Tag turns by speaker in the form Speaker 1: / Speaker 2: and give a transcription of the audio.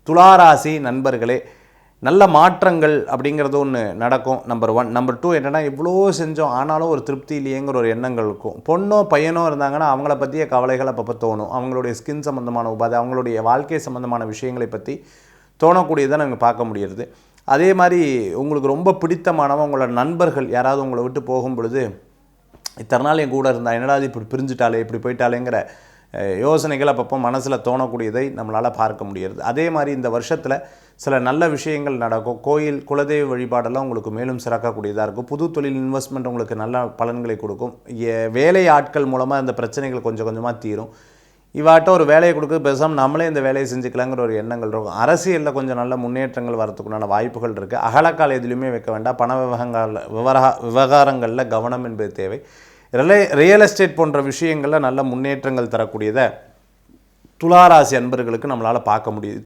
Speaker 1: துளாராசி நண்பர்களே, நல்ல மாற்றங்கள் அப்படிங்கிறது ஒன்று நடக்கும். நம்பர் 1. நம்பர் 2 என்னென்னா, இவ்வளோ செஞ்சோம் ஆனாலும் ஒரு திருப்தி இல்லையேங்கிற ஒரு எண்ணங்கள் இருக்கும். பொண்ணோ பையனோ இருந்தாங்கன்னா அவங்கள பற்றிய கவலைகள் அப்பப்போ தோணும். அவங்களுடைய ஸ்கின் சம்மந்தமான உபாதை, அவங்களுடைய வாழ்க்கை சம்மந்தமான விஷயங்களை பற்றி தோணக்கூடியதை நம்ம பார்க்க முடியுது. அதே மாதிரி உங்களுக்கு ரொம்ப பிடித்தமானவங்க, உங்களோட நண்பர்கள் யாராவது உங்களை விட்டு போகும் பொழுது, இத்தனை நாள் என் கூட இருந்தால் என்னடா இப்படி பிரிஞ்சுட்டாலே, இப்படி போயிட்டாலேங்கிற யோசனைகள் அப்பப்போ மனசில் தோணக்கூடியதை நம்மளால் பார்க்க முடியாது. அதே மாதிரி இந்த வருஷத்தில் சில நல்ல விஷயங்கள் நடக்கும். கோயில் குலதெய்வ வழிபாடெல்லாம் உங்களுக்கு மேலும் சிறக்கக்கூடியதாக இருக்கும். புது தொழில் இன்வெஸ்ட்மெண்ட் உங்களுக்கு நல்ல பலன்களை கொடுக்கும். வேலை ஆட்கள் மூலமாக இந்த பிரச்சனைகள் கொஞ்சம் கொஞ்சமாக தீரும். இவாட்ட ஒரு வேலையை கொடுக்க பேசாமல் நம்மளே இந்த வேலையை செஞ்சுக்கலாங்கிற ஒரு எண்ணங்கள் இருக்கும். அரசியலில் கொஞ்சம் நல்ல முன்னேற்றங்கள் வரத்துக்குண்டான வாய்ப்புகள் இருக்குது. அகலக்கால் எதுலையுமே வைக்க வேண்டாம். பண விவகாரங்களில் கவனம் என்பது தேவை. ரியல் எஸ்டேட் போன்ற விஷயங்களில் நல்ல முன்னேற்றங்கள் தரக்கூடியதை துளாராசி அன்பர்களுக்கு நம்மளால் பார்க்க முடியுது.